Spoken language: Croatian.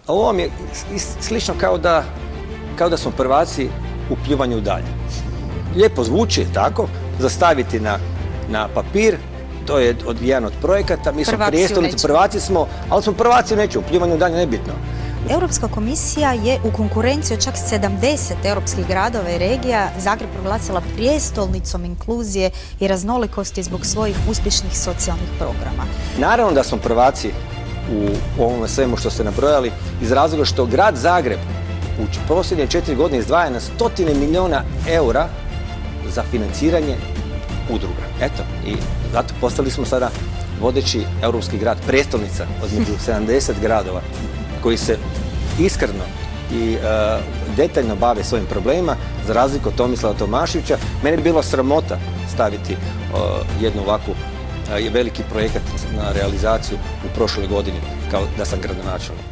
ovo vam je slično kao da smo prvaci u pljuvanju dalje. Lijepo zvuči, tako, zastaviti na papir, to je jedan od projekata, mi smo prijestolnici, prvaci smo, ali smo prvaci u nečemu, u pljuvanju dalje nebitno. Europska komisija je u konkurenciji od čak 70 europskih gradova i regija Zagreb proglasila prijestolnicom inkluzije i raznolikosti zbog svojih uspješnih socijalnih programa. Naravno da smo prvaci u ovome svemu što ste nabrojali iz razloga što grad Zagreb u posljednje 4 godine izdvaja na stotine milijuna eura za financiranje udruga. Eto, i zato postali smo sada vodeći europski grad, prijestolnica od među 70 gradova koji se iskreno i detaljno bave svojim problemima, za razliku od Tomislava Tomaševića. Mene bi bilo sramota staviti jednu ovakvu veliki projekat na realizaciju u prošloj godini kao da sam gradonačelnik.